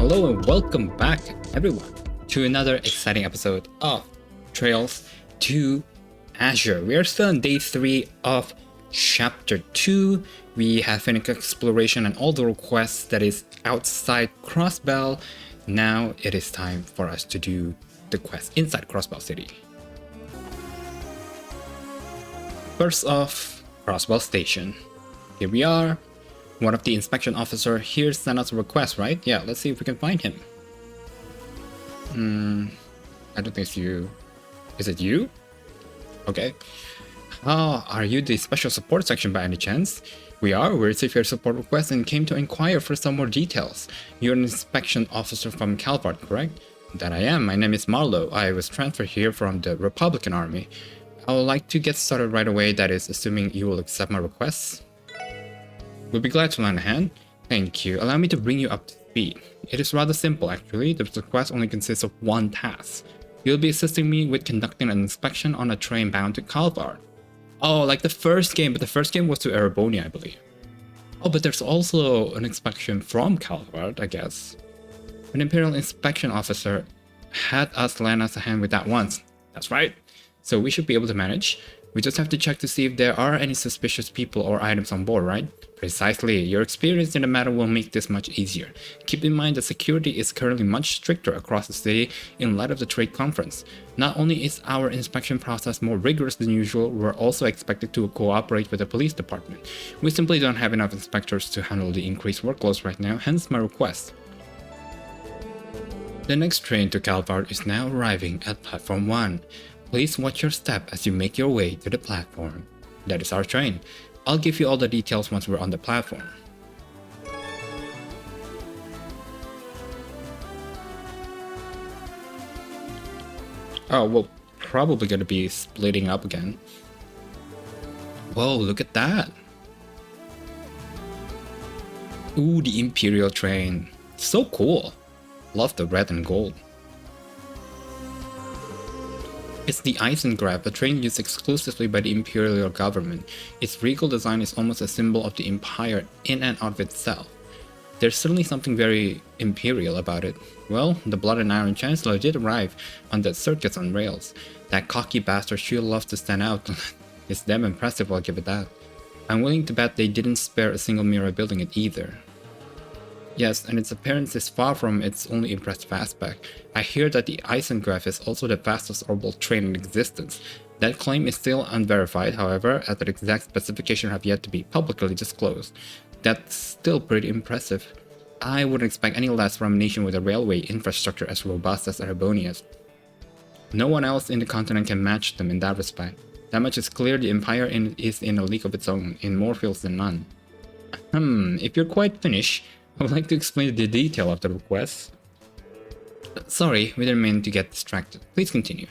Hello and welcome back, everyone, to another exciting episode of Trails to Azure. We are still on day 3 of Chapter 2. We have finished exploration and all the requests that is outside Crossbell. Now it is time for us to do the quest inside Crossbell City. First off, Crossbell Station. Here we are. One of the inspection officer here sent us a request, right? Yeah, let's see if we can find him. I don't think it's you. Is it you? Okay. Oh, are you the special support section by any chance? We received your support request and came to inquire for some more details. You're an inspection officer from Calvart, correct? That I am. My name is Marlowe. I was transferred here from the Republican Army. I would like to get started right away, that is, assuming you will accept my requests. We'll be glad to lend a hand. Thank you. Allow me to bring you up to speed. It is rather simple, actually. The request only consists of one task. You'll be assisting me with conducting an inspection on a train bound to Calvart. Oh, like the first game, but the first game was to Erebonia, I believe. Oh, but there's also an inspection from Calvart, I guess. An Imperial inspection officer had us lend us a hand with that once. That's right. So we should be able to manage. We just have to check to see if there are any suspicious people or items on board, right? Precisely. Your experience in the matter will make this much easier. Keep in mind that security is currently much stricter across the city in light of the trade conference. Not only is our inspection process more rigorous than usual, we're also expected to cooperate with the police department. We simply don't have enough inspectors to handle the increased workloads right now, hence my request. The next train to Calvart is now arriving at Platform 1. Please watch your step as you make your way to the platform. That is our train. I'll give you all the details once we're on the platform. Oh, we're probably gonna be splitting up again. Whoa, look at that. Ooh, the Imperial train. So cool. Love the red and gold. It's the Eisengraph, a train used exclusively by the Imperial government. Its regal design is almost a symbol of the Empire in and of itself. There's certainly something very Imperial about it. Well, the Blood and Iron Chancellor did arrive on that circus on rails. That cocky bastard sure loves to stand out. It's damn impressive, I'll give it that. I'm willing to bet they didn't spare a single mirror building it either. Yes, and its appearance is far from its only impressive aspect. I hear that the Eisengraph is also the fastest orbital train in existence. That claim is still unverified, however, as the exact specifications have yet to be publicly disclosed. That's still pretty impressive. I wouldn't expect any less from a nation with a railway infrastructure as robust as Erebonia's. No one else in the continent can match them in that respect. That much is clear. The Empire is in a league of its own, in more fields than none. If you're quite finished, I would like to explain the detail of the request. Sorry, we didn't mean to get distracted. Please continue.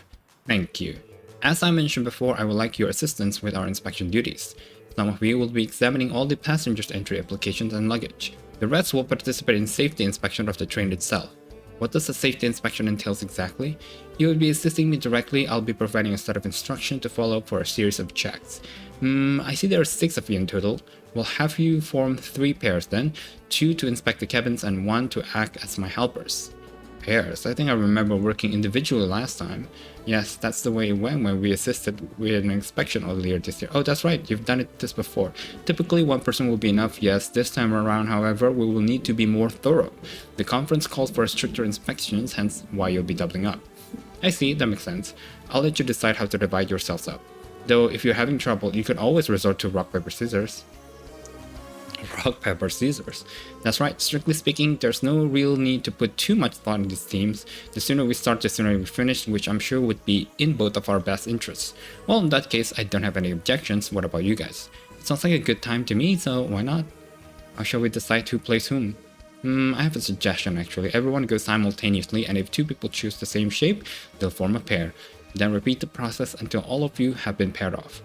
Thank you. As I mentioned before, I would like your assistance with our inspection duties. Some of you will be examining all the passengers' entry applications and luggage. The rest will participate in safety inspection of the train itself. What does the safety inspection entails exactly? You will be assisting me directly. I'll be providing a set of instructions to follow for a series of checks. I see there are 6 of you in total. We'll have you form 3 pairs then, 2 to inspect the cabins and 1 to act as my helpers. Pairs? I think I remember working individually last time. Yes, that's the way it went when we assisted with an inspection earlier this year. Oh, that's right, you've done this before. Typically 1 person will be enough, yes. This time around, however, we will need to be more thorough. The conference calls for stricter inspections, hence why you'll be doubling up. I see, that makes sense. I'll let you decide how to divide yourselves up. Though, if you're having trouble, you can always resort to rock, paper, scissors. Rock, paper, scissors. That's right, strictly speaking, there's no real need to put too much thought in these teams. The sooner we start, the sooner we finish, which I'm sure would be in both of our best interests. Well, in that case, I don't have any objections. What about you guys? It sounds like a good time to me, so why not? How shall we decide who plays whom? I have a suggestion actually. Everyone goes simultaneously, and if 2 people choose the same shape, they'll form a pair. Then repeat the process until all of you have been paired off.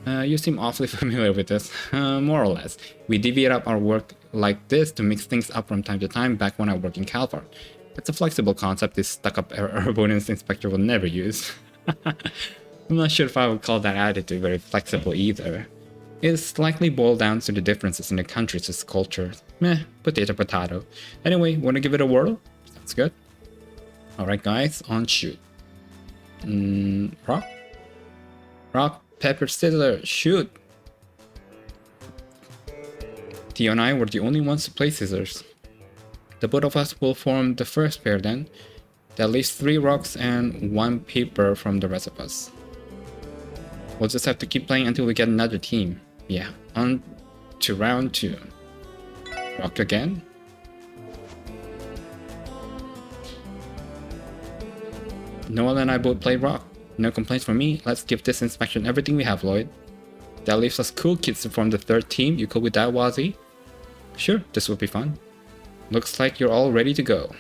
You seem awfully familiar with this, more or less. We divvied up our work like this to mix things up from time to time back when I worked in Calvart. It's a flexible concept this stuck-up Erebonian inspector will never use. I'm not sure if I would call that attitude very flexible either. It's likely boiled down to the differences in the countries' cultures. Meh, potato potato. Anyway, wanna give it a whirl? Sounds good. Alright guys, on shoot. Rock? Rock, paper, scissors, shoot! Theo and I were the only ones to play scissors. The both of us will form the first pair then. That leaves 3 rocks and 1 paper from the rest of us. We'll just have to keep playing until we get another team. Yeah, on to round 2. Rock again. Noel and I both play rock. No complaints from me. Let's give this inspection everything we have, Lloyd. That leaves us cool kids to form the 3rd team. You cool with that, Wazy? Sure, this will be fun. Looks like you're all ready to go.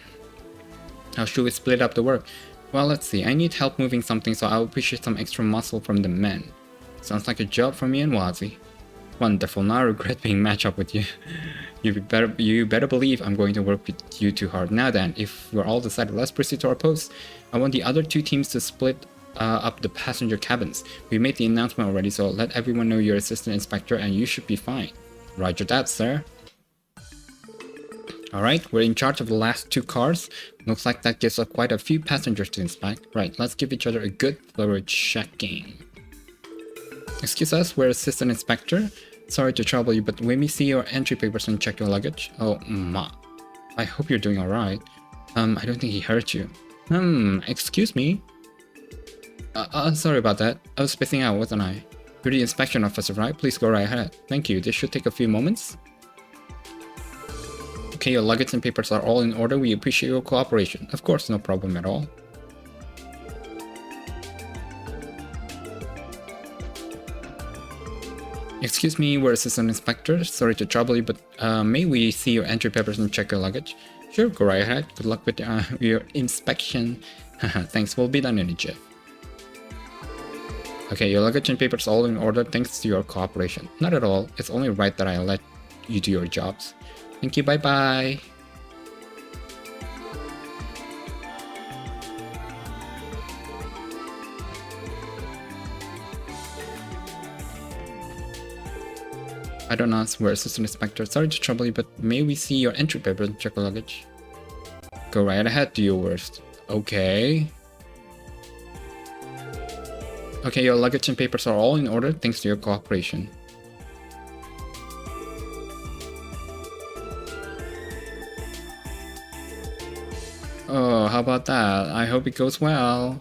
How should we split up the work? Well, let's see. I need help moving something, so I'll appreciate some extra muscle from the men. Sounds like a job for me and Wazy. Wonderful. Now I regret being matched up with you. You better believe I'm going to work with you too hard. Now then, if we're all decided, let's proceed to our posts. I want the other 2 teams to split up the passenger cabins. We made the announcement already, so let everyone know you're assistant inspector and you should be fine. Roger that, sir. Alright, we're in charge of the last 2 cars. Looks like that gives us quite a few passengers to inspect. Right, let's give each other a good thorough checking. Excuse us, we're assistant inspector. Sorry to trouble you, but when we see your entry papers and check your luggage. Oh, ma. I hope you're doing alright. I don't think he hurt you. Excuse me? Sorry about that. I was spacing out, wasn't I? You're the inspection officer, right? Please go right ahead. Thank you. This should take a few moments. Okay, your luggage and papers are all in order. We appreciate your cooperation. Of course, no problem at all. Excuse me, we're assistant inspectors. Sorry to trouble you, but may we see your entry papers and check your luggage? Sure, go right ahead. Good luck with your inspection. Thanks, we'll be done in a jiff. Okay, your luggage and papers all in order thanks to your cooperation. Not at all. It's only right that I let you do your jobs. Thank you, bye-bye. I don't know, we're assistant inspector. Sorry to trouble you, but may we see your entry paper and check your luggage? Go right ahead, do your worst. Okay. Okay, your luggage and papers are all in order thanks to your cooperation. Oh, how about that? I hope it goes well.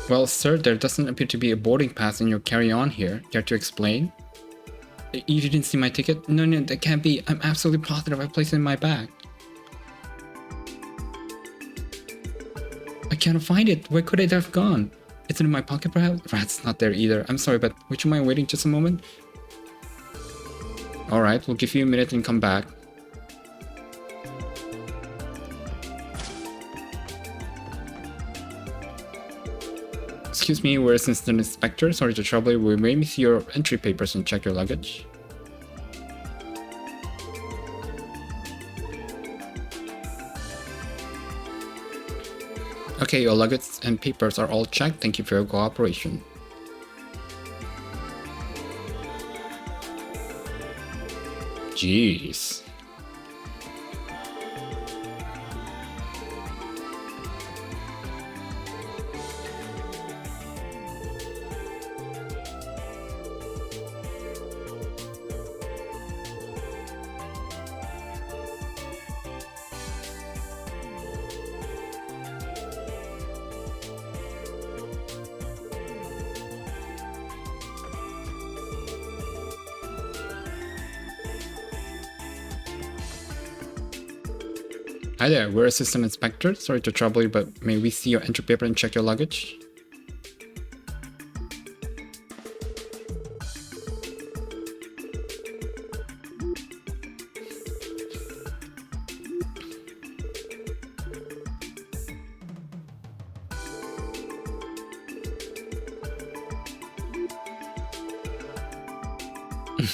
Well, sir, there doesn't appear to be a boarding pass in your carry-on here. Care to explain? You didn't see my ticket? No, that can't be. I'm absolutely positive I placed it in my bag. I can't find it. Where could it have gone? Is it in my pocket perhaps? Rat's not there either. I'm sorry, but would you mind waiting just a moment? Alright, we'll give you a minute and come back. Excuse me, we're assistant inspector. Sorry to trouble you. We may see your entry papers and check your luggage. Okay, your luggage and papers are all checked. Thank you for your cooperation. Jeez. Hi there, we're assistant inspector. Sorry to trouble you, but may we see your entry paper and check your luggage? Good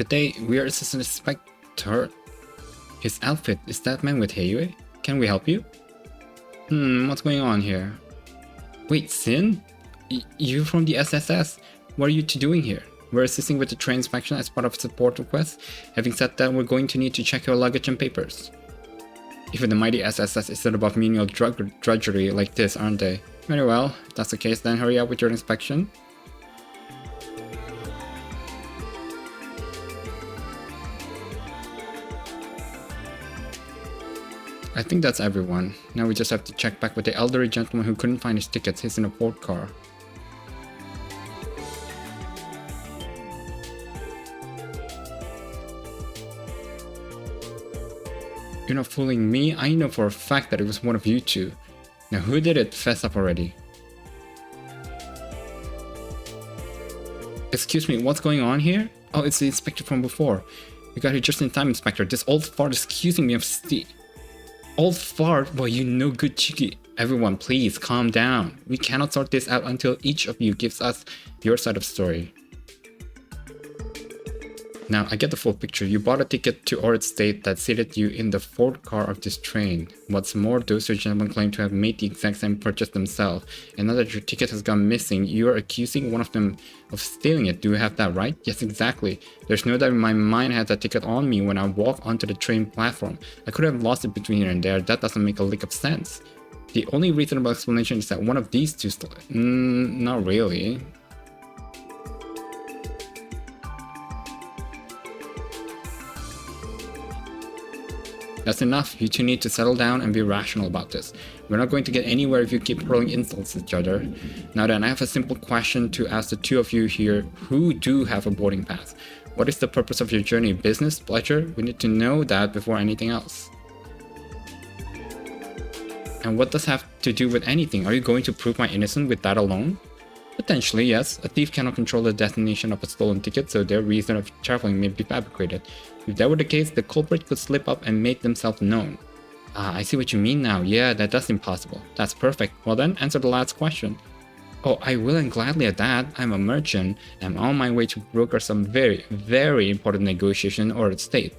day, we are Assistant Inspector. His outfit, is that man with Heiyue? Can we help you? What's going on here? Wait, Sin? You from the SSS? What are you two doing here? We're assisting with the train inspection as part of a support request. Having said that, we're going to need to check your luggage and papers. Even the mighty SSS isn't above menial drudgery like this, aren't they? Very well, if that's the case, then hurry up with your inspection. I think that's everyone. Now we just have to check back with the elderly gentleman who couldn't find his tickets. He's in a port car. You're not fooling me. I know for a fact that it was one of you two. Now who did it? Fess up already. Excuse me, what's going on here? Oh, it's the inspector from before. We got here just in time, Inspector. This old fart is accusing me of Old fart? Well, you no good cheeky. Everyone, please calm down. We cannot sort this out until each of you gives us your side of the story. Now, I get the full picture. You bought a ticket to Orid State that seated you in the fourth car of this train. What's more, those two gentlemen claim to have made the exact same purchase themselves. And now that your ticket has gone missing, you are accusing one of them of stealing it. Do you have that right? Yes, exactly. There's no doubt in my mind I had that ticket on me when I walked onto the train platform. I could have lost it between here and there. That doesn't make a lick of sense. The only reasonable explanation is that one of these two stole it. Not really. That's enough. You two need to settle down and be rational about this. We're not going to get anywhere if you keep hurling insults at each other. Now then, I have a simple question to ask the two of you here who do have a boarding pass. What is the purpose of your journey? Business? Pleasure? We need to know that before anything else. And what does have to do with anything? Are you going to prove my innocence with that alone? Potentially, yes. A thief cannot control the destination of a stolen ticket, so their reason of traveling may be fabricated. If that were the case, the culprit could slip up and make themselves known. Ah, I see what you mean now. Yeah, that's impossible. That's perfect. Well then, answer the last question. Oh, I will and gladly at that. I'm a merchant. I'm on my way to broker some very, very important negotiation or at state.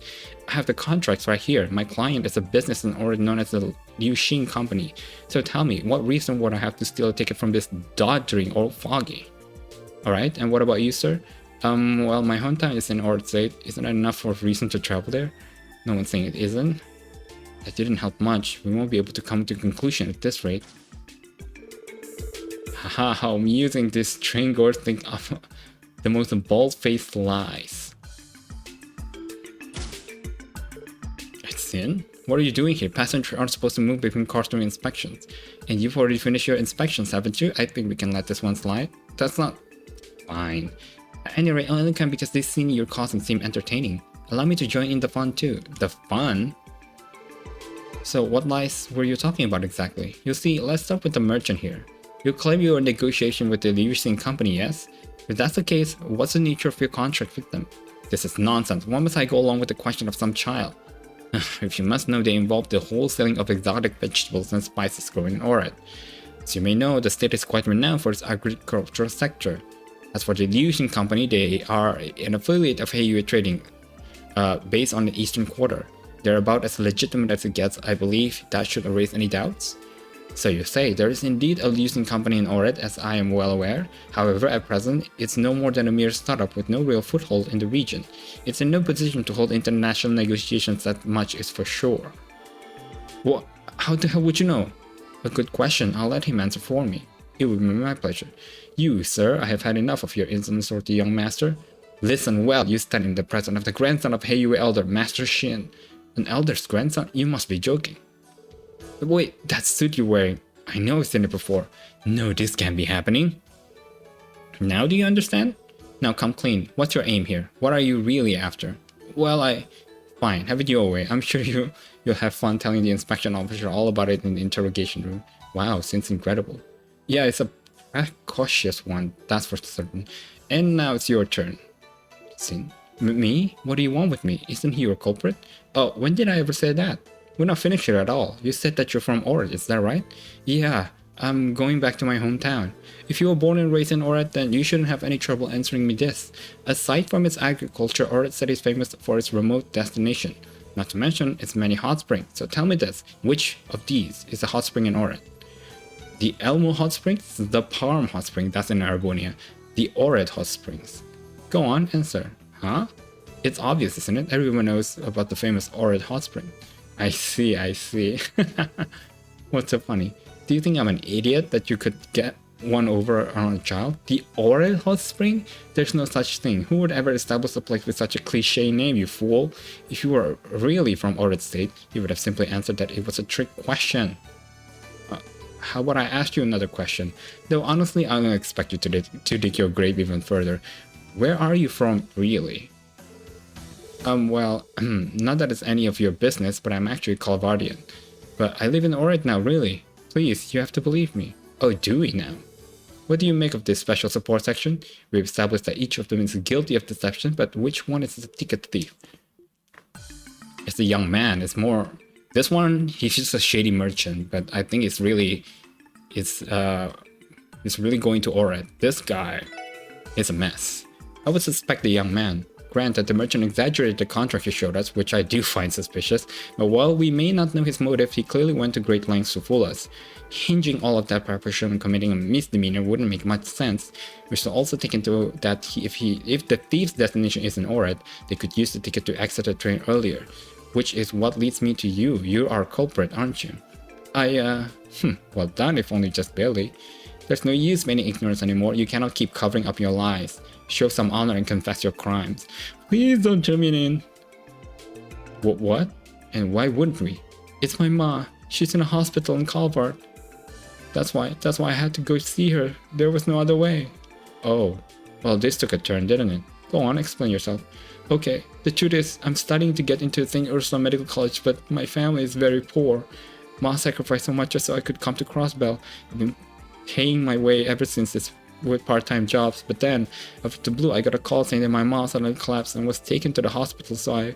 I have the contracts right here. My client is a business in Orid known as the Liu Xin Company. So tell me, what reason would I have to steal a ticket from this doddering old foggy? Alright, and what about you, sir? Well, my hometown is in Orid State. Isn't that enough for a reason to travel there? No one's saying it isn't. That didn't help much. We won't be able to come to a conclusion at this rate. Haha, how amusing this train-goers think of the most bald-faced lies. It's in? What are you doing here? Passengers aren't supposed to move between cars during inspections. And you've already finished your inspections, haven't you? I think we can let this one slide. That's not... Fine. At any rate, I only come because they've seen your costume seem entertaining. Allow me to join in the fun too. The fun? So what lies were you talking about exactly? You see, let's start with the merchant here. You claim you are in negotiation with the Liu Xin Company, yes? If that's the case, what's the nature of your contract with them? This is nonsense. Why must I go along with the question of some child? If you must know, they involve the wholesaling of exotic vegetables and spices grown in Orid. As you may know, the state is quite renowned for its agricultural sector. As for the Liu Xin Company, they are an affiliate of Heiyue Trading, based on the Eastern Quarter. They're about as legitimate as it gets. I believe that should erase any doubts. So you say, there is indeed a Liu Xin Company in Orid, as I am well aware. However, at present, it's no more than a mere startup with no real foothold in the region. It's in no position to hold international negotiations, that much is for sure. What? How the hell would you know? A good question. I'll let him answer for me. It would be my pleasure. You, sir, I have had enough of your insolence toward the young master. Listen well, you stand in the presence of the grandson of Heiyue Elder, Master Shin. An elder's grandson? You must be joking. But wait, that suit you're wearing. I know I've seen it before. No, this can't be happening. Now do you understand? Now come clean. What's your aim here? What are you really after? Well, Fine, have it your way. I'm sure you'll have fun telling the inspection officer all about it in the interrogation room. Wow, seems incredible. Yeah, it's a cautious one, that's for certain. And now it's your turn. Sin. Me? What do you want with me? Isn't he your culprit? Oh, when did I ever say that? We're not finished here at all. You said that you're from Oret, is that right? Yeah, I'm going back to my hometown. If you were born and raised in Oret, then you shouldn't have any trouble answering me this. Aside from its agriculture, Oret City is famous for its remote destination. Not to mention its many hot springs. So tell me this, which of these is a hot spring in Oret? The Elmo Hot Springs, the Palm Hot Spring, that's in Erebonia. The Oret Hot Springs. Go on, answer. Huh? It's obvious, isn't it? Everyone knows about the famous Oret Hot Spring. I see, I see. What's so funny? Do you think I'm an idiot that you could get one over on a child? The Oret Hot Spring? There's no such thing. Who would ever establish a place with such a cliche name, you fool? If you were really from Oret State, you would have simply answered that it was a trick question. How about I ask you another question? Though honestly, I don't expect you to dig your grave even further. Where are you from, really? Well, not that it's any of your business, but I'm actually Calvardian. But I live in Oret now, really. Please, you have to believe me. Oh, do we now? What do you make of this special support section? We've established that each of them is guilty of deception, but which one is the ticket thief? It's the young man. It's more... This one, he's just a shady merchant, but I think it's really going to Oret. This guy is a mess. I would suspect the young man. Granted, the merchant exaggerated the contract he showed us, which I do find suspicious, but while we may not know his motive, he clearly went to great lengths to fool us. Hinging all of that preparation on committing a misdemeanor wouldn't make much sense. We should also take into that if the thief's destination is in Oret, they could use the ticket to exit the train earlier. Which is what leads me to you. You're our culprit, aren't you? Well done, if only just barely. There's no use feigning ignorance anymore. You cannot keep covering up your lies. Show some honor and confess your crimes. Please don't turn me in. What? And why wouldn't we? It's my ma. She's in a hospital in Calvart. That's why I had to go see her. There was no other way. Oh, well, this took a turn, didn't it? Go on, explain yourself. Okay, the truth is, I'm studying to get into St. Ursula Medical College, but my family is very poor. Ma sacrificed so much just so I could come to Crossbell. I've been paying my way ever since this with part-time jobs, but then, out of the blue, I got a call saying that my mom suddenly collapsed and was taken to the hospital, so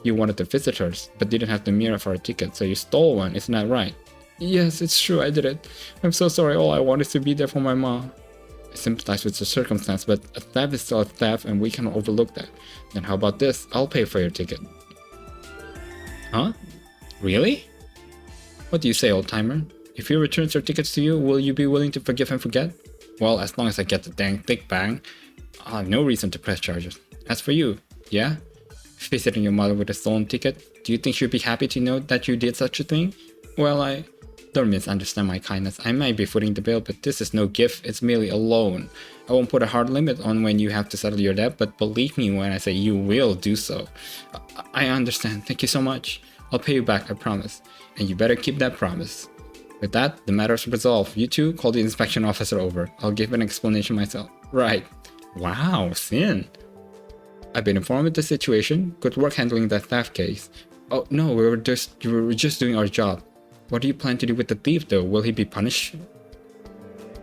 you wanted to visit her, but didn't have the mirror for a ticket, so you stole one, isn't that right? Yes, it's true, I did it. I'm so sorry, all I want is to be there for my mom. I sympathize with the circumstance, but a theft is still a theft and we cannot overlook that. Then how about this? I'll pay for your ticket. Huh? Really? What do you say, old-timer? If he returns your tickets to you, will you be willing to forgive and forget? Well, as long as I get the dang thick bang, I'll have no reason to press charges. As for you, yeah? Visiting your mother with a stolen ticket, do you think she'd be happy to know that you did such a thing? Well, don't misunderstand my kindness. I might be footing the bill, but this is no gift, it's merely a loan. I won't put a hard limit on when you have to settle your debt, but believe me when I say you will do so. I understand, thank you so much. I'll pay you back, I promise. And you better keep that promise. With that, the matter is resolved. You two call the inspection officer over. I'll give an explanation myself. Right. Wow, Sin. I've been informed of the situation. Good work handling that theft case. Oh no, we were just doing our job. What do you plan to do with the thief though? Will he be punished?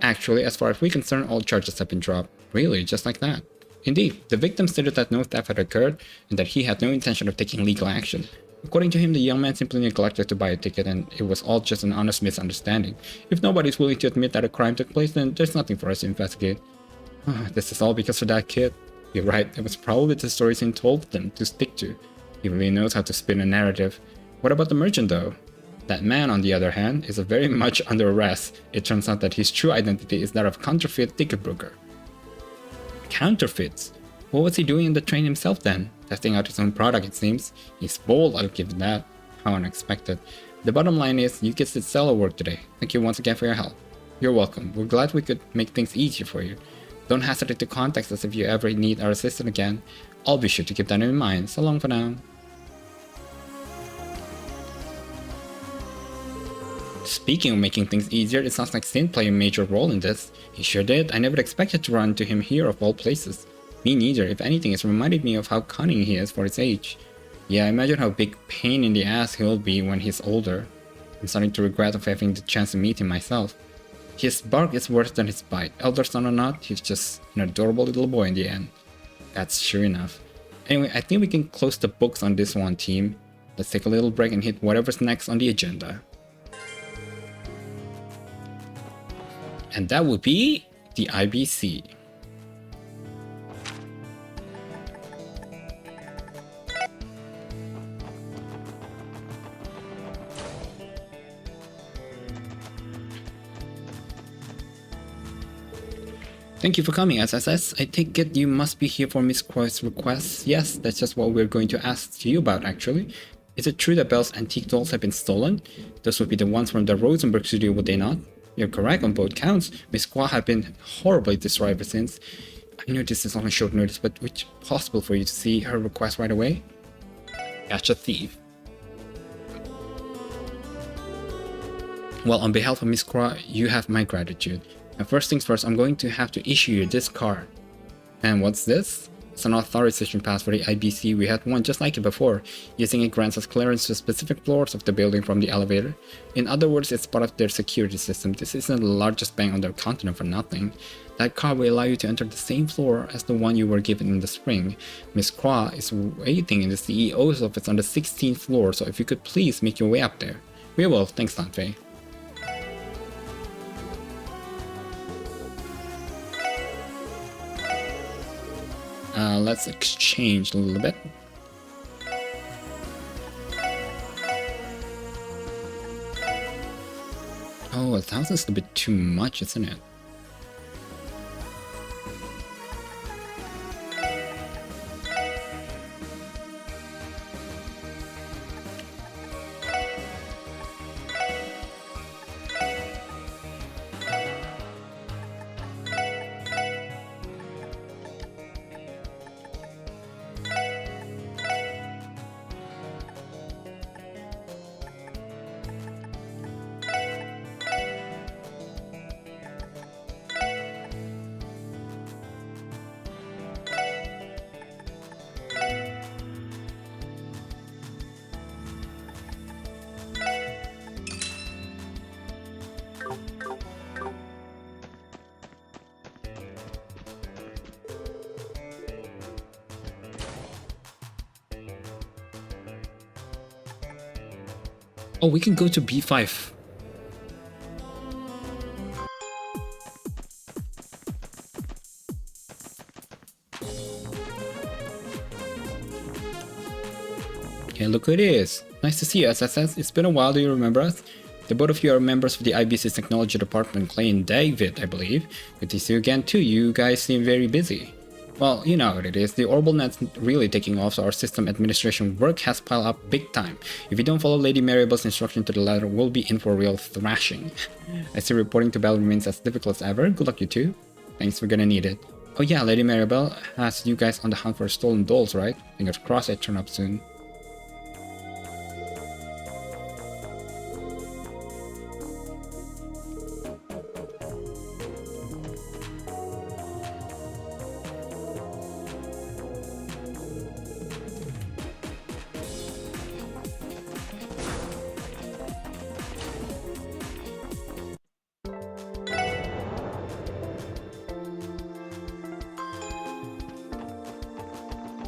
Actually, as far as we're concerned, all charges have been dropped. Really, just like that. Indeed, the victim stated that no theft had occurred and that he had no intention of taking legal action. According to him, the young man simply neglected to buy a ticket and it was all just an honest misunderstanding. If nobody's willing to admit that a crime took place, then there's nothing for us to investigate. This is all because of that kid. You're right, it was probably the stories he told them to stick to. He really knows how to spin a narrative. What about the merchant though? That man, on the other hand, is very much under arrest. It turns out that his true identity is that of counterfeit ticket broker. Counterfeits? What was he doing in the train himself then? Testing out his own product, it seems. He's bold, I'll give him that. How unexpected. The bottom line is, you get to sell our work today. Thank you once again for your help. You're welcome. We're glad we could make things easier for you. Don't hesitate to contact us if you ever need our assistance again. I'll be sure to keep that in mind. So long for now. Speaking of making things easier, it sounds like Sin played a major role in this. He sure did. I never expected to run into him here of all places. Me neither. If anything, it's reminded me of how cunning he is for his age. Yeah, imagine how big pain in the ass he'll be when he's older. I'm starting to regret of having the chance to meet him myself. His bark is worse than his bite. Elder son or not, he's just an adorable little boy in the end. That's sure enough. Anyway, I think we can close the books on this one, team. let's take a little break and hit whatever's next on the agenda. And that would be the IBC. Thank you for coming, SSS. I take it you must be here for Miss Croix's request. Yes, that's just what we're going to ask you about, actually. Is it true that Belle's antique dolls have been stolen? Those would be the ones from the Rosenberg studio, would they not? You're correct on both counts. Miss Croix have been horribly destroyed ever since. I know this is on a short notice, but it's possible for you to see her request right away? Catch a thief. Well, on behalf of Miss Croix, you have my gratitude. And first things first, I'm going to have to issue you this card. And what's this? It's an authorization pass for the IBC. We had one just like it before. Using it grants us clearance to specific floors of the building from the elevator. In other words, it's part of their security system. This isn't the largest bank on their continent for nothing. That card will allow you to enter the same floor as the one you were given in the spring. Miss Croix is waiting in the CEO's office on the 16th floor, so if you could please make your way up there. We will. Thanks, Dante. Let's exchange a little bit. Oh, 1,000 is a bit too much, isn't it? Oh, we can go to B5. Okay, look who it is. Nice to see you, SSS. It's been a while, do you remember us? The both of you are members of the IBC's Technology Department, Clay and David, I believe. Good to see you again too, you guys seem very busy. Well, you know what it is, the Orbital net's really taking off, so our system administration work has piled up big time. If you don't follow Lady Maribel's instruction to the letter, we'll be in for a real thrashing. I see reporting to Belle remains as difficult as ever. Good luck, you two. Thanks, we're gonna need it. Oh yeah, Lady Maribel has you guys on the hunt for stolen dolls, right? Fingers crossed it turn up soon.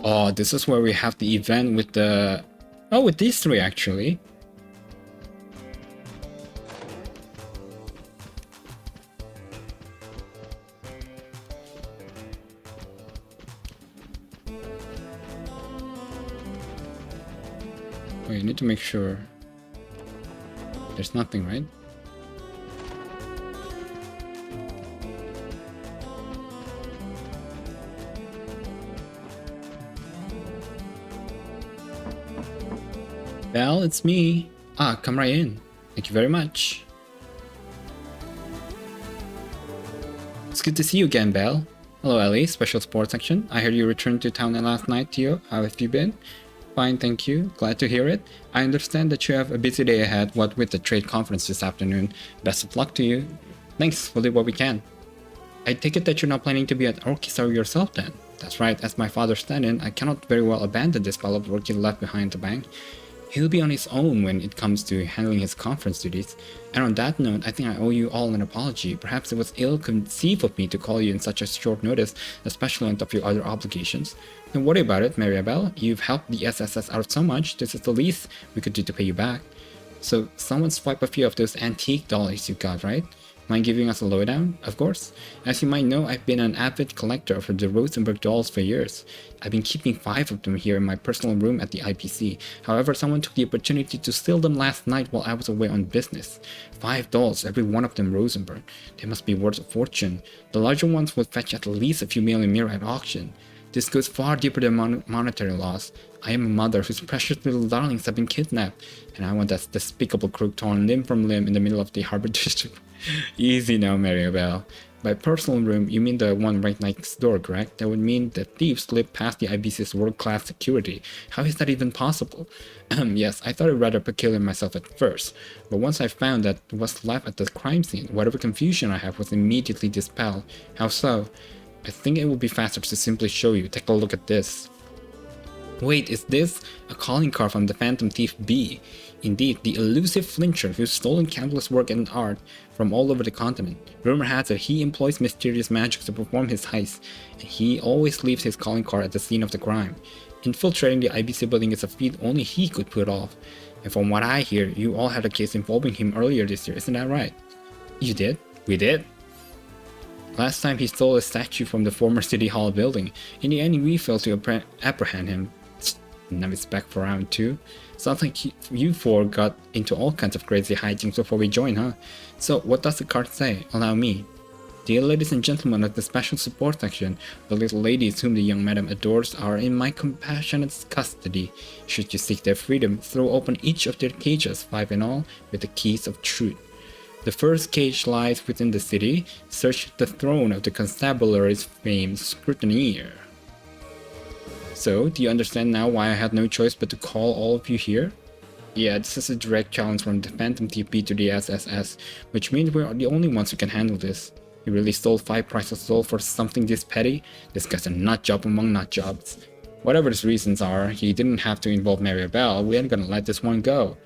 Oh, this is where we have the event with the... Oh, with these three, actually. Oh, you need to make sure there's nothing, right? Belle, it's me. Ah, come right in. Thank you very much. It's good to see you again, Belle. Hello, Ellie, Special Sports Section. I heard you returned to town last night, Tio. How have you been? Fine, thank you. Glad to hear it. I understand that you have a busy day ahead, what with the trade conference this afternoon. Best of luck to you. Thanks, we'll do what we can. I take it that you're not planning to be at orchestra yourself then? That's right, as my father's stand-in, I cannot very well abandon this pile of work you left behind the bank. He'll be on his own when it comes to handling his conference duties. And on that note, I think I owe you all an apology. Perhaps it was ill-conceived of me to call you in such a short notice, especially on top of your other obligations. Don't worry about it, Maribel. You've helped the SSS out so much, this is the least we could do to pay you back. So, someone swipe a few of those antique dollars you got, right? Mind giving us a lowdown? Of course. As you might know, I've been an avid collector of the Rosenberg dolls for years. I've been keeping 5 of them here in my personal room at the IPC. However, someone took the opportunity to steal them last night while I was away on business. 5 dolls, every one of them Rosenberg. They must be worth a fortune. The larger ones would fetch at least a few million more at auction. This goes far deeper than monetary loss. I am a mother whose precious little darlings have been kidnapped, and I want that despicable crook torn limb from limb in the middle of the Harbor District. Easy now, Maribel. By personal room, you mean the one right next door, correct? That would mean that thieves slipped past the IBC's world-class security. How is that even possible? Yes, I thought it rather peculiar myself at first, but once I found that what's left at the crime scene, whatever confusion I have was immediately dispelled. How so? I think it would be faster to simply show you. Take a look at this. Wait, is this a calling card from the Phantom Thief B? Indeed, the elusive flincher who's stolen countless work and art from all over the continent. Rumor has it he employs mysterious magic to perform his heist, and he always leaves his calling card at the scene of the crime. Infiltrating the IBC building is a feat only he could put off. And from what I hear, you all had a case involving him earlier this year, isn't that right? You did? We did? Last time he stole a statue from the former City Hall building. In the end, we failed to apprehend him. Now it's back for round 2. Sounds like you 4 got into all kinds of crazy hijinks before we joined, huh? So what does the card say? Allow me. Dear ladies and gentlemen of the special support section, the little ladies whom the young madam adores are in my compassionate custody. Should you seek their freedom, throw open each of their cages, 5 in all, with the keys of truth. The first cage lies within the city. Search the throne of the constabulary's famed scrutineer. So, do you understand now why I had no choice but to call all of you here? Yeah, this is a direct challenge from the Phantom TP to the SSS, which means we're the only ones who can handle this. He really stole 5 priceless souls for something this petty? This guy's a nut job among nut jobs. Whatever his reasons are, he didn't have to involve Maribel. We ain't gonna let this one go.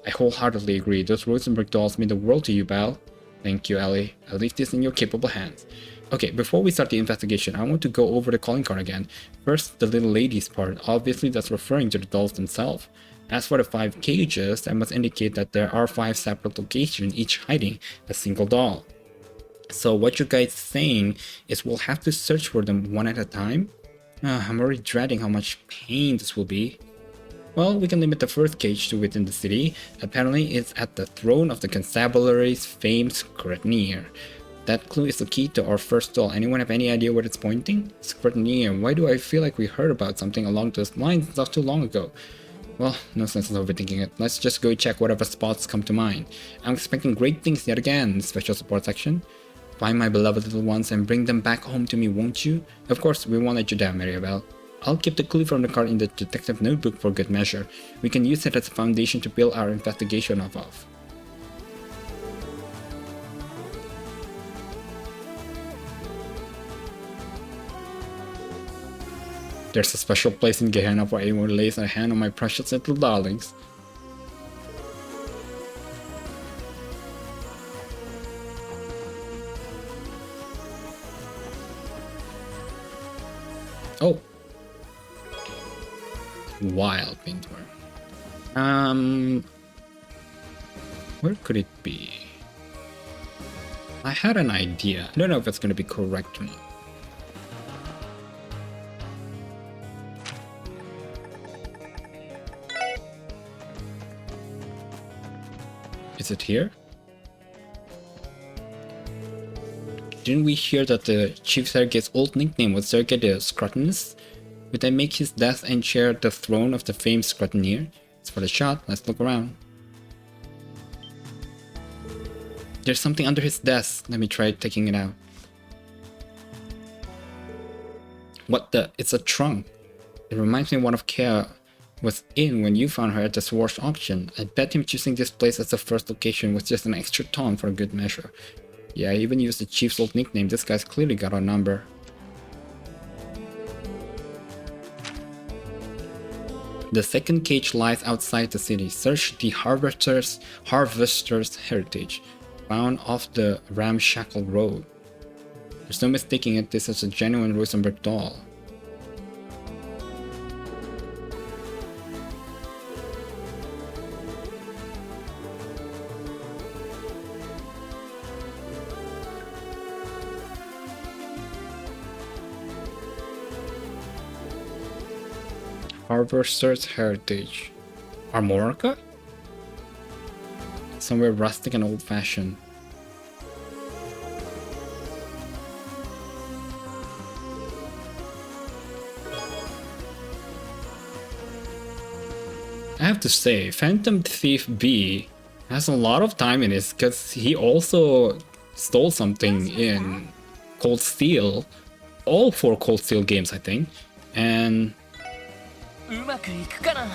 I wholeheartedly agree. Those Rosenberg dolls mean the world to you, Belle. Thank you, Ellie. I'll leave this in your capable hands. Okay, before we start the investigation, I want to go over the calling card again. First, the little ladies part. Obviously, that's referring to the dolls themselves. As for the 5 cages, that must indicate that there are 5 separate locations, each hiding a single doll. So what you guys saying is we'll have to search for them one at a time? I'm already dreading how much pain this will be. Well, we can limit the first cage to within the city. Apparently, it's at the throne of the constabulary's famed scrutineer. That clue is the key to our first doll. Anyone have any idea where it's pointing? Scrutineer. Why do I feel like we heard about something along those lines not too long ago? Well, no sense in overthinking it. Let's just go check whatever spots come to mind. I'm expecting great things yet again in the special support section. Find my beloved little ones and bring them back home to me, won't you? Of course, we won't let you down, Maribel. I'll keep the clue from the card in the detective notebook for good measure. We can use it as a foundation to build our investigation off of. There's a special place in Gehenna for anyone who lays a hand on my precious little darlings. Oh. Wild paintwork. Where could it be? I had an idea. I don't know if it's gonna be correct or not. Is it here? Didn't we hear that the Chief Sergei's old nickname was Sergei the Scrutinous? Would I make his death and share the throne of the famed scrutineer? As for the shot, let's look around. There's something under his desk. Let me try taking it out. What the? It's a trunk. It reminds me of one of Kea was in when you found her at the Swarsh auction. I bet him choosing this place as the first location was just an extra taunt for a good measure. Yeah, I even used the chief's old nickname. This guy's clearly got our number. The second cage lies outside the city. Search the Harvester's Heritage, found off the ramshackle road. There's no mistaking it, this is a genuine Rosenberg doll. Harvester's Heritage. Armorica? Somewhere rustic and old-fashioned. I have to say, Phantom Thief B has a lot of time in this because he also stole something in Cold Steel. All 4 Cold Steel games, I think. And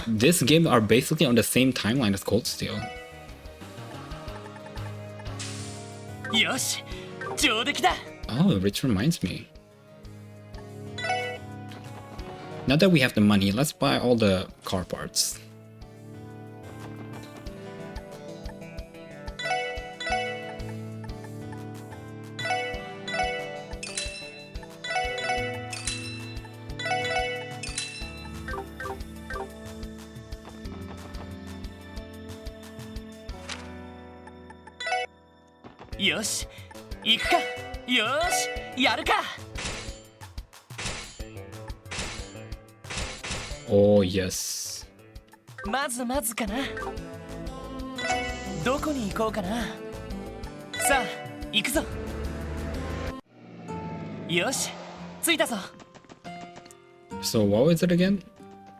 this game are basically on the same timeline as Cold Steel. Oh, which reminds me. Now that we have the money, let's buy all the car parts. Oh yes. So what was it again?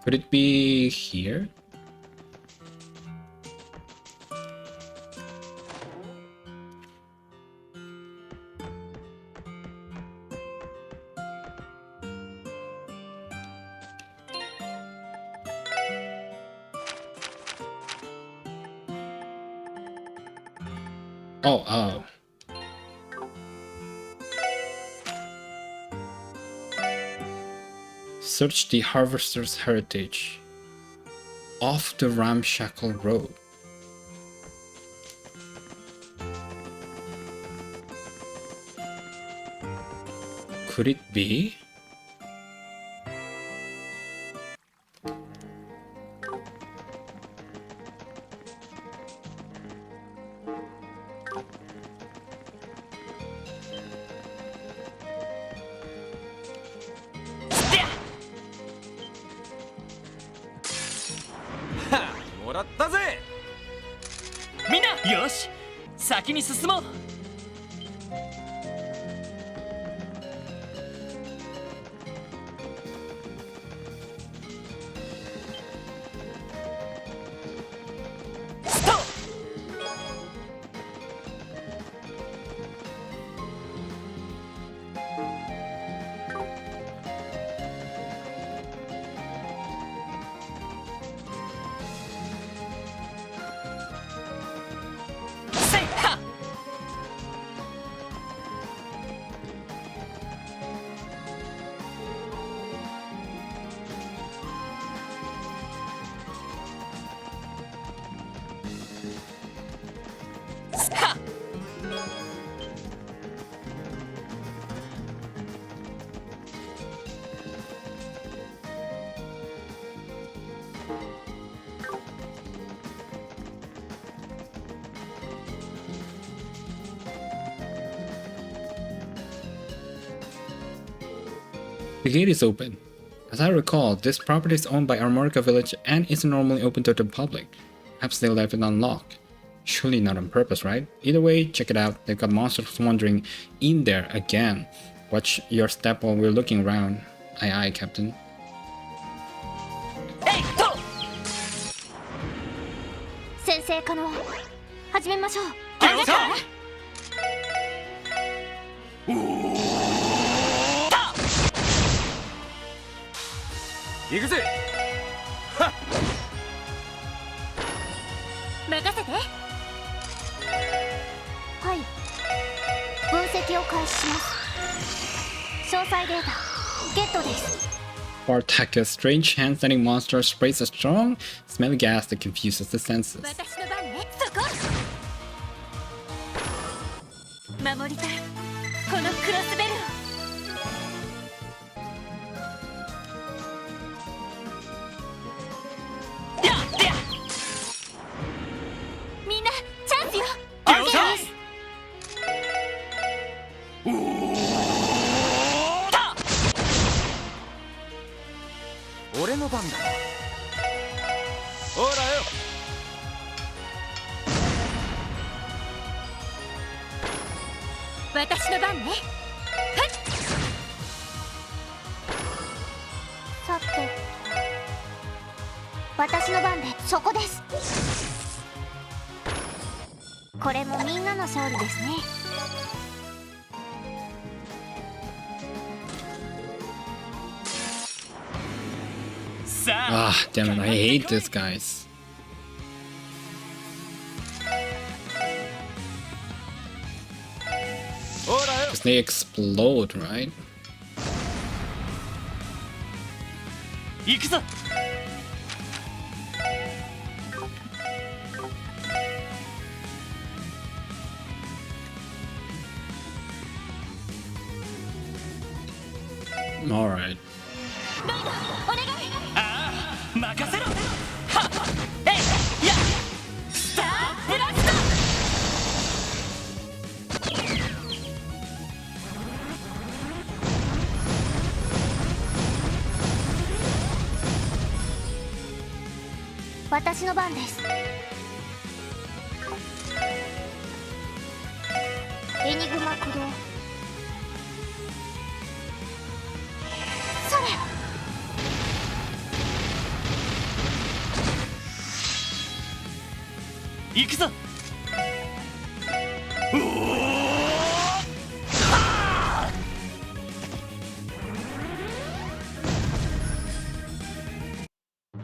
Could it be here? Oh. Search the Harvester's Heritage. Off the ramshackle road. Could it be? The gate is open. As I recall, this property is owned by Armorica Village and isn't normally open to the public. Perhaps they left it unlocked. Surely not on purpose, right? Either way, check it out. They've got monsters wandering in there again. Watch your step while we're looking around. Aye aye, Captain. Sensei Kano, 始めましょう。行くぜ。任せて。はい。分析を開始します。詳細データゲットです。Spartacus, strange hand-standing monster sprays a strong, smelly gas that confuses the senses. 私の番ね。そこ。守りたい。このクロスベルを。みんなチャンスよ。俺の番だ。ほらよ。私の番ね。さて、私の番でそこです。これもみんなの勝利ですね。Ah, damn it, I hate this, guys. Because they explode, right? 行くぞ。Alright. お願い。任せろ。はっ、えい、や、スターブラスト。私の番です。エニグマ駆動。それ。行くぞ。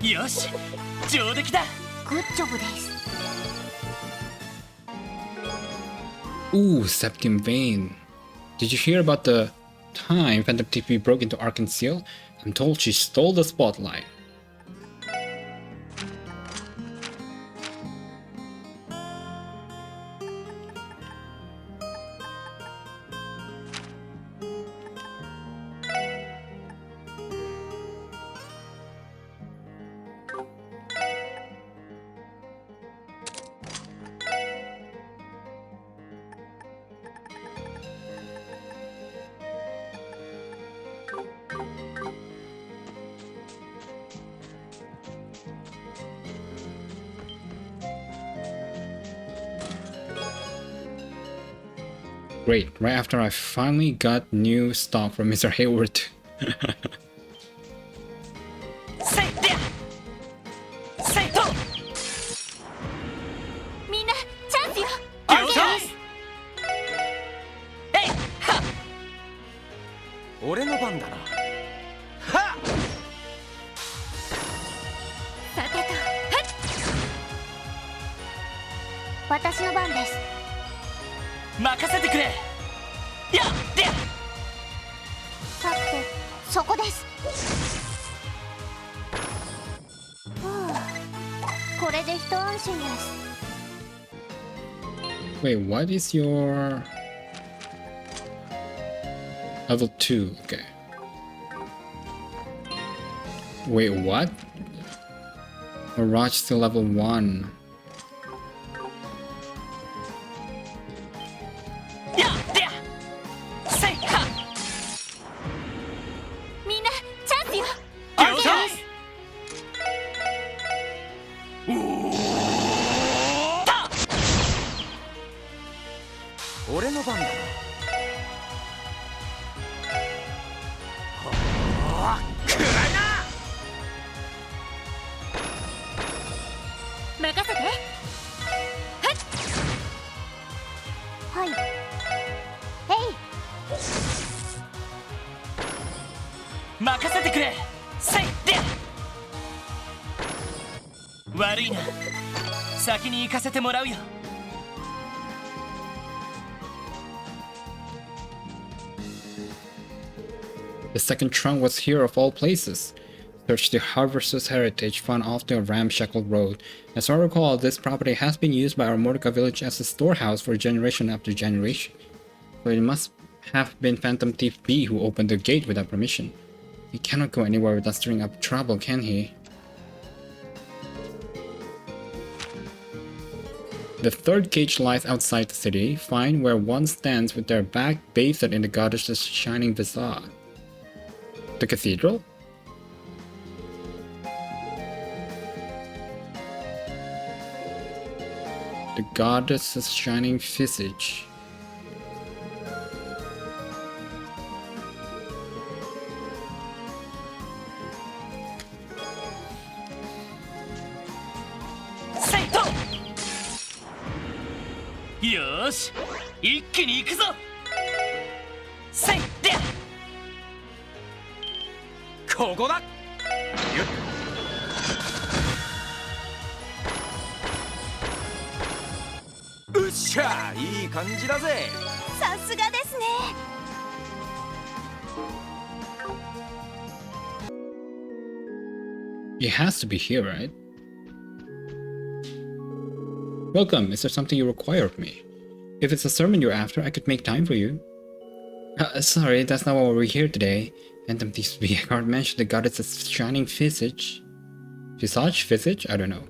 よし、上出来だ。グッジョブです。Ooh, Septim Vein. Did you hear about the time Phantom TP broke into Arkansas? I'm told she stole the spotlight. Great, right after I finally got new stock from Mr. Hayward. せいでせいと。みんなチャンスよ。よし。えい、はっ。俺の番だな。はっ。さてと、はっ。私の番です。任せてくれ。やっで。さて、そこです。これで一安心です。Wait, what is your level 2? Okay. Wait, what? Mirage still level 1. やっで。せいは。みんなチャンスよ。よし。俺の番だな。くらいな。任せて。はい。任せてくれ。せいで。悪いな。先に行かせてもらうよ。The second trunk was here of all places. Search the Harvester's heritage found off the ramshackle road. As I recall, this property has been used by our Mordecai village as a storehouse for generation after generation. So it must have been Phantom Thief B who opened the gate without permission. He cannot go anywhere without stirring up trouble, can he? The third cage lies outside the city. Find where one stands with their back bathed in the goddess's shining visage. The cathedral? The goddess's shining visage. Yosh, 一気に行くぞ。せいで。ここだ。うっしゃ、いい感じだぜ。さすがですね。It has to be here, right? Welcome. Is there something you require of me? If it's a sermon you're after, I could make time for you. Sorry, that's not why we're here today. Phantom Thief B. I can't mention the goddess's shining visage. Visage? Visage? I don't know.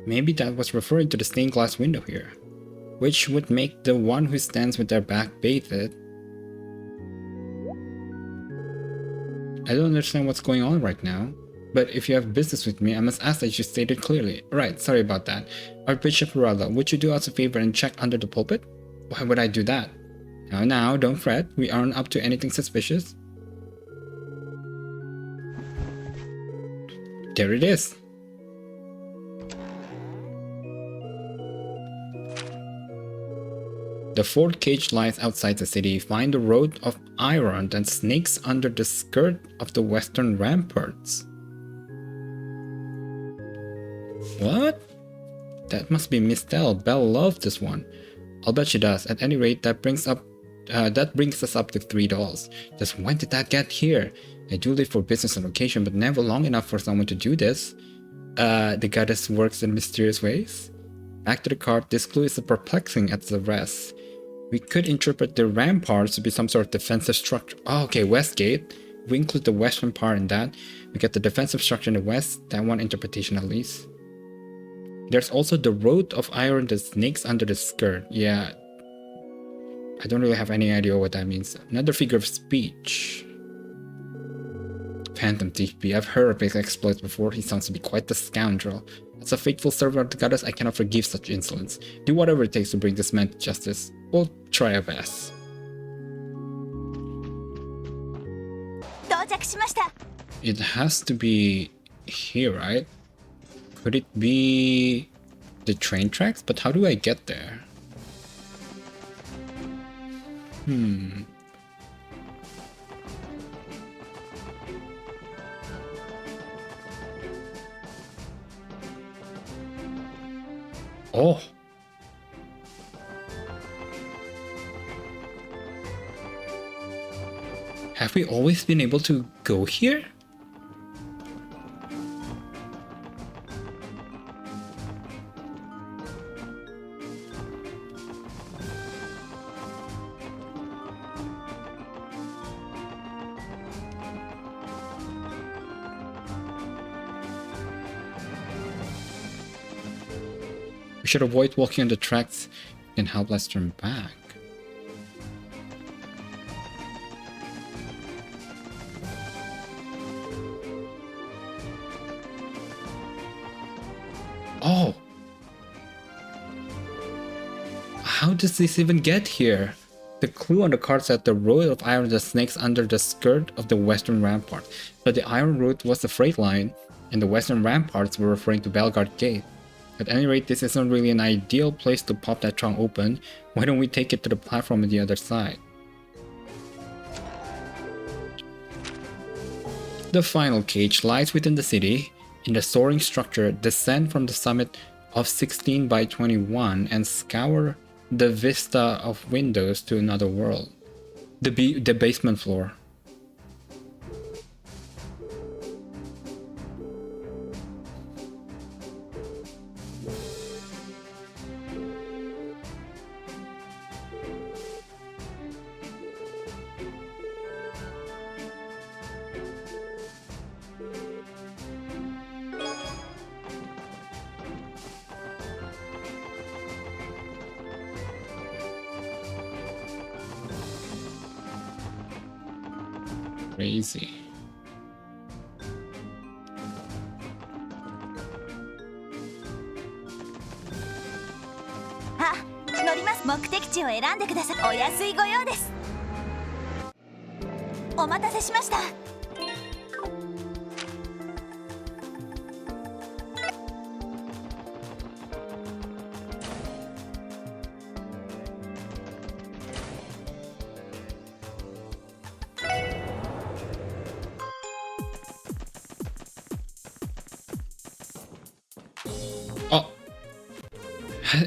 Maybe that was referring to the stained glass window here, which would make the one who stands with their back bathed. I don't understand what's going on right now. But if you have business with me, I must ask that you state it clearly. Right, sorry about that. Archbishop Rala, would you do us a favor and check under the pulpit? Why would I do that? Now, don't fret. We aren't up to anything suspicious. There it is. The fourth cage lies outside the city. Find the road of iron that snakes under the skirt of the western ramparts. What? That must be Miss Dell. Belle loves this one. I'll bet she does. At any rate, that brings us up to $3. Just when did that get here? I do live for business and occasion, but never long enough for someone to do this. The goddess works in mysterious ways. Back to the cart. This clue is as perplexing as the rest. We could interpret the ramparts to be some sort of defensive structure. Oh, okay, West Gate. We include the western part in that. We get the defensive structure in the west. That one interpretation at least. There's also the road of iron that snakes under the skirt. Yeah. I don't really have any idea what that means. Another figure of speech. Phantom Thief B. I've heard of his exploits before. He sounds to be quite the scoundrel. As a faithful servant of the goddess, I cannot forgive such insolence. Do whatever it takes to bring this man to justice. We'll try our best. It has to be here, right? Could it be the train tracks? But how do I get there? Oh. Have we always been able to go here? We should avoid walking on the tracks and help us turn back. Oh! How does this even get here? The clue on the card said the road of iron that snakes under the skirt of the western rampart. But the iron road was the freight line, and the western ramparts were referring to Belgard Gate. At any rate, this isn't really an ideal place to pop that trunk open. Why don't we take it to the platform on the other side? The final cage lies within the city. In the soaring structure, descend from the summit of 16 by 21 and scour the vista of windows to another world. The basement floor. Crazy. あ、乗ります。目的地を選んでください。お安いご用です。お待たせしました。Oh,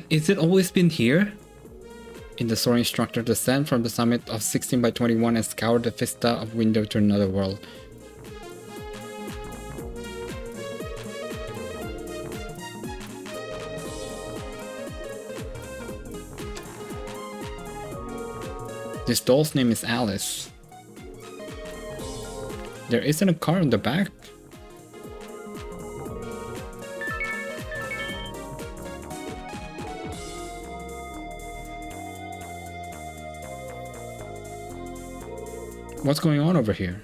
is it always been here? In the soaring structure, descend from the summit of 16 by 21 and scour the vista of window to another world. This doll's name is Alice. There isn't a car on the back. What's going on over here?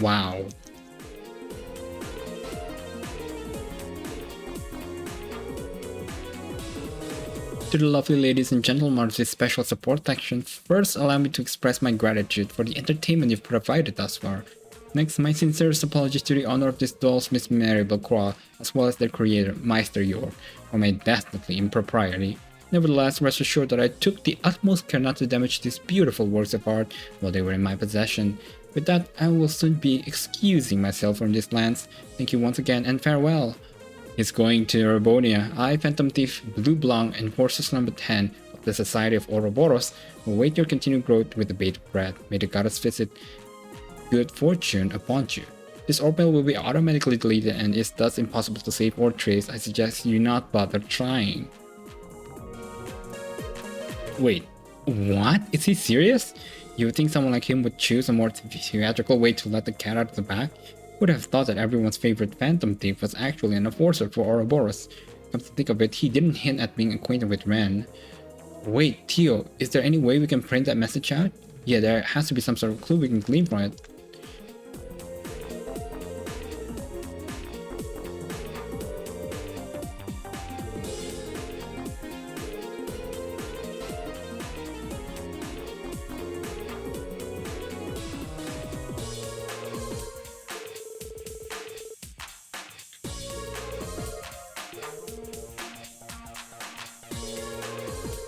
Wow. To the lovely ladies and gentlemen of this special support section, first allow me to express my gratitude for the entertainment you've provided thus far. Next, my sincerest apologies to the owner of this doll's Miss Mary Belcroix, as well as their creator, Meister Yor, for my dastardly impropriety. Nevertheless, rest assured that I took the utmost care not to damage these beautiful works of art while they were in my possession. With that, I will soon be excusing myself from these lands. Thank you once again and farewell. He's going to Erebonia. I, Phantom Thief, Blue Blanc, and Horses number 10 of the Society of Ouroboros will wait your continued growth with the bated breath. May the goddess visit good fortune upon you. This orbital will be automatically deleted and is thus impossible to save or trace. I suggest you not bother trying. Wait, what? Is he serious? You would think someone like him would choose a more theatrical way to let the cat out of the bag? Would have thought that everyone's favorite Phantom Thief was actually an enforcer for Ouroboros. Come to think of it, he didn't hint at being acquainted with Ren. Wait, Tio, is there any way we can print that message out? Yeah, there has to be some sort of clue we can glean from it.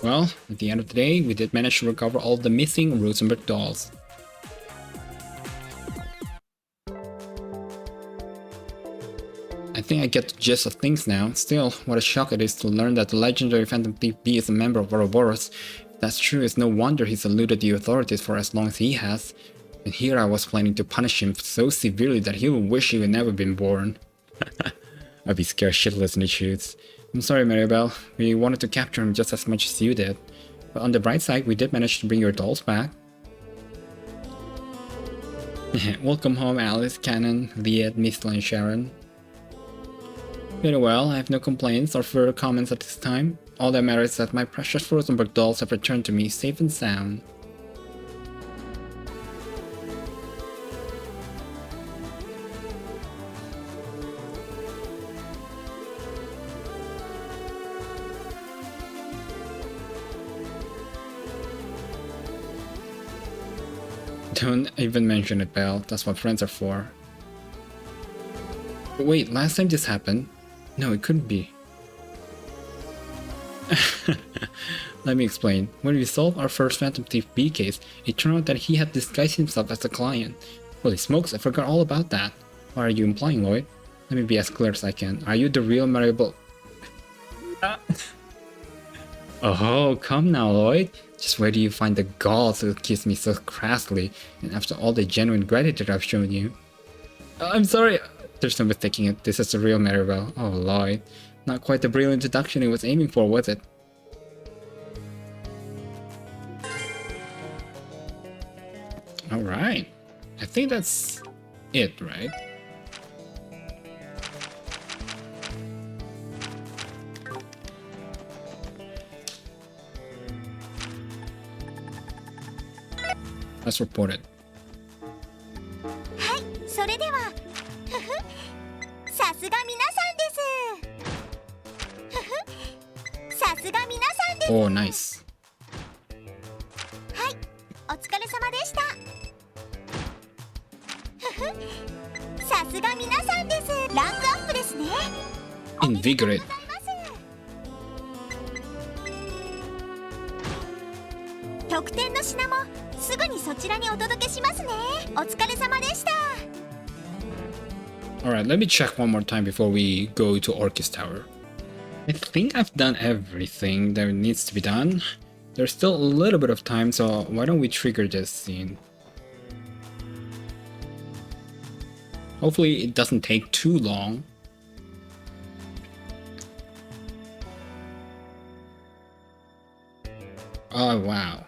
Well, at the end of the day, we did manage to recover all the missing Rosenberg dolls. I think I get the gist of things now. Still, what a shock it is to learn that the legendary Phantom Thief B is a member of Ouroboros. If that's true, it's no wonder he's eluded the authorities for as long as he has. And here I was planning to punish him so severely that he will wish he had never been born. I'd be scared shitless when he shoots. I'm sorry, Maribel. We wanted to capture him just as much as you did. But on the bright side, we did manage to bring your dolls back. Welcome home, Alice, Cannon, Liet, Mistla, and Sharon. Very well, I have no complaints or further comments at this time. All that matters is that my precious Rosenberg dolls have returned to me safe and sound. Don't even mention it, Belle. That's what friends are for. But wait, last time this happened? No, it couldn't be. Let me explain. When we solved our first Phantom Thief B case, it turned out that he had disguised himself as a client. Holy smokes, I forgot all about that. What are you implying, Lloyd? Let me be as clear as I can. Are you the real Maribel? Oh, come now, Lloyd. Just where do you find the gall to accuse me so crassly, and after all the genuine gratitude I've shown you? I'm sorry. There's no mistaking it. This is the real Maribel. Oh, Lloyd. Not quite the brilliant introduction he was aiming for, was it? Alright. I think that's it, right? Let's report it. はい、それではふふさすが皆さんですふふさすが皆さんです Oh, nice. はい、お疲れ様でしたふふさすが皆さんですランクアップですね Invigorate. 特典の品もすぐにそちらにお届けしますねお疲れ様でした Alright, let me check one more time before we go to Orchis Tower. I think I've done everything that needs to be done. There's still a little bit of time, so why don't we trigger this scene? Hopefully it doesn't take too long. Oh, wow.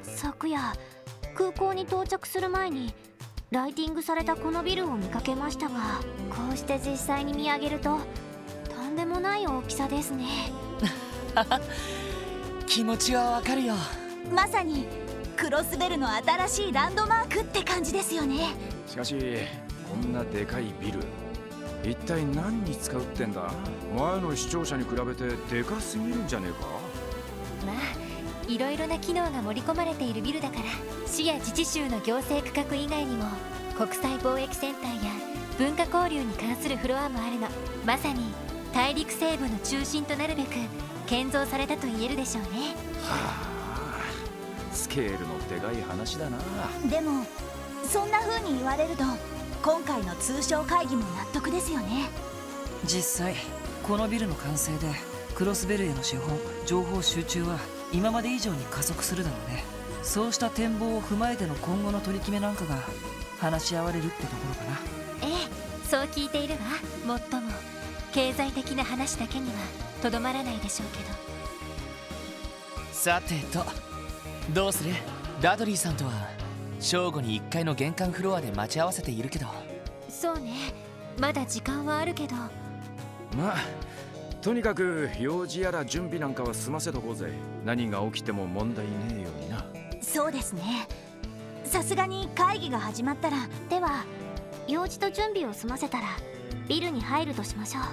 昨夜空港に到着する前にライティングされたこのビルを見かけましたがこうして実際に見上げるととんでもない大きさですね気持ちはわかるよ。まさにクロスベルの新しいランドマークって感じですよねしかしこんなでかいビル一体何に使うってんだ前の視聴者に比べてでかすぎるんじゃねえかまあいろいろな機能が盛り込まれているビルだから市や自治州の行政区画以外にも国際貿易センターや文化交流に関するフロアもあるのまさに大陸西部の中心となるべく建造されたと言えるでしょうねはあスケールのでかい話だなでもそんな風に言われると今回の通商会議も納得ですよね実際このビルの完成でクロスベルへの資本情報集中は今まで以上に加速するだろうねそうした展望を踏まえての今後の取り決めなんかが話し合われるってところかなええそう聞いているわもっとも経済的な話だけにはとどまらないでしょうけどさてとどうするダドリーさんとは正午に1階の玄関フロアで待ち合わせているけどそうねまだ時間はあるけどまあとにかく用事やら準備なんかは済ませとこうぜ何が起きても問題ねえようになそうですねさすがに会議が始まったらでは用事と準備を済ませたらビルに入るとしましょう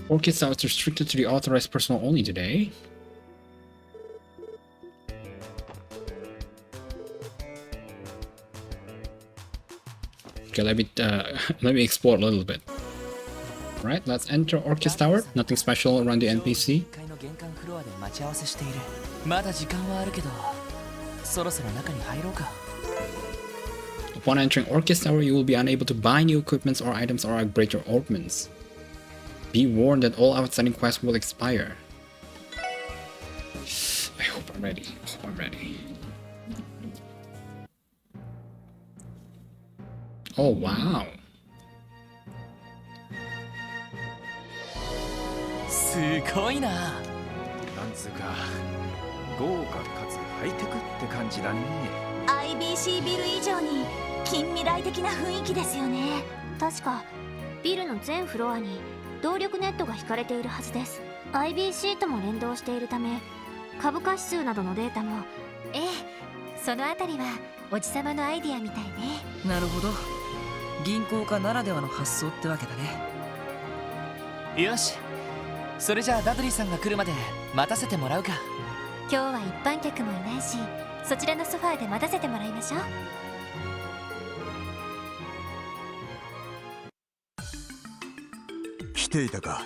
Orchis Tower is restricted to the authorized personnel only today. Okay, let me explore a little bit. Right, let's enter Orchis Tower. Nothing special around the NPC. 1階の玄関フロアで待ち合わせしているまだ時間はあるけどそろそろ中に入ろうか Upon entering Orchis Tower, you will be unable to buy new equipments or items or upgrade your ornaments. Be warned that all outstanding quests will expire. I hope I'm ready. I hope I'm ready. Oh, wow. すごいななんつうか豪華かつハイテクって感じだね IBC ビル以上に近未来的な雰囲気ですよね確かビルの全フロアに動力ネットが引かれているはずです IBC とも連動しているため株価指数などのデータもええそのあたりはおじさまのアイディアみたいねなるほど銀行家ならではの発想ってわけだねよしそれじゃあダドリーさんが来るまで待たせてもらうか今日は一般客もいないしそちらのソファーで待たせてもらいましょう来ていたか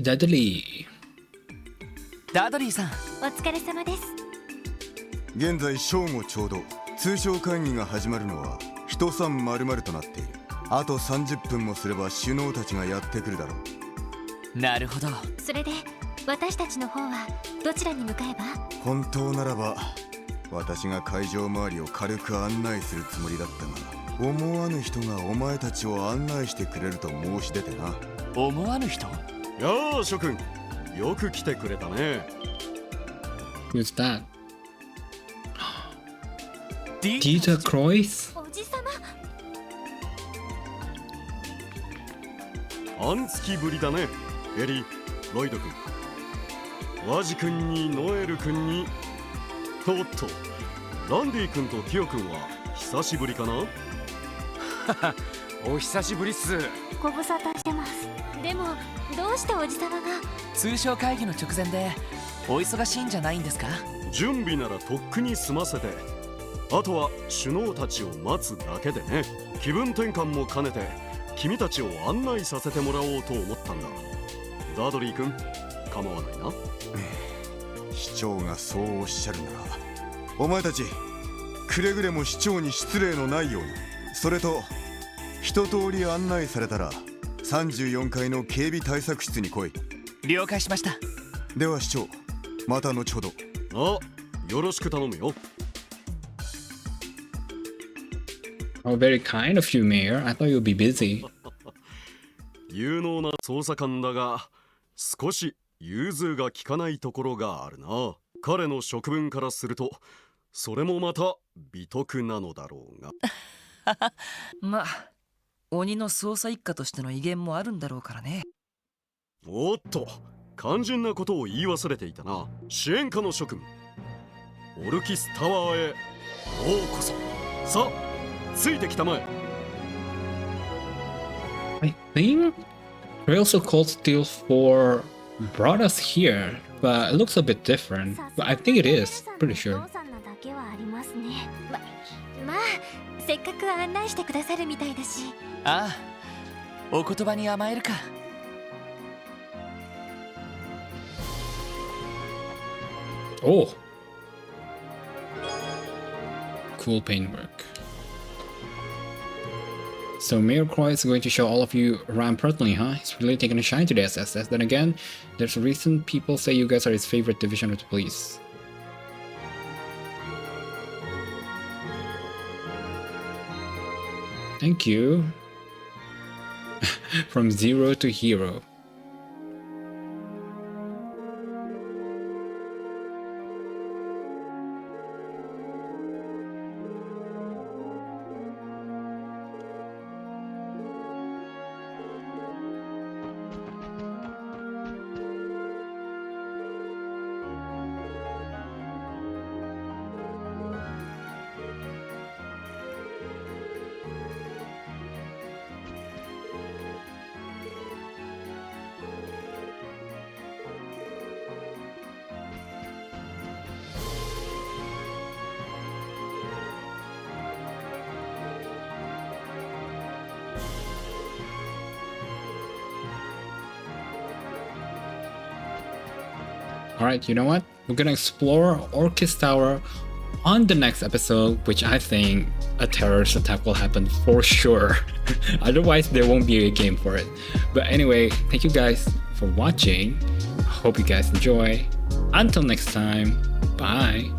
Dudley. ダドリーさんお疲れ様です現在正午ちょうど通商会議が始まるのは人三丸々となっているあと30分もすれば首脳たちがやってくるだろうなるほどそれで私たちの方はどちらに向かえば本当ならば私が会場周りを軽く案内するつもりだったが思わぬ人がお前たちを案内してくれると申し出てな。思わぬ人？やあ諸君、よく来てくれたね。 Who's that? ディ Dieter Kreuz? おじさま。半月ぶりだね、エリー、ロイド君。ワジ君にノエル君に、おっと、ランディ君とティオ君は久しぶりかな。お久しぶりっす。ご無沙汰してます。でもどうしておじさまが？通商会議の直前でお忙しいんじゃないんですか？準備ならとっくに済ませて、あとは首脳たちを待つだけでね。気分転換も兼ねて君たちを案内させてもらおうと思ったんだ。ダドリー君、構わないな。市長がそうおっしゃるなら、お前たちくれぐれも市長に失礼のないように。それと一通り案内されたら34階の警備対策室に来い。了解しました。では市長、また後ほど。あ、よろしく頼むよ。 Oh, very kind of you, Mayor. I thought you'd be busy. 有能な捜査官だが、少し融通が利かないところがあるな。彼の職分からすると、それもまた美徳なのだろうが。まあ鬼の捜査一課としての威厳もあるんだろうからね。おっと、肝心なことを言い忘れていたな。支援課の諸君、オルキスタワーへようこそ。さあ、ついてきたまえ。 I think Railso Cold Steel 4 brought us here, but it looks a bit different. But I think it is, pretty sure. お父さんなだけはありますね。まあせっかく案内してくださるみたいだし。ああ、お言葉に甘えるか。Oh! Cool paintwork. So Mayor Croy is going to show all of you around personally, huh? He's really taking a shine to the SSS. Then again, there's a reason people say you guys are his favorite division of the police. Thank you. From zero to hero. Alright, you know what? We're gonna explore Orchis Tower on the next episode, which I think a terrorist attack will happen for sure. Otherwise, there won't be a game for it. But anyway, thank you guys for watching. Hope you guys enjoy. Until next time, bye.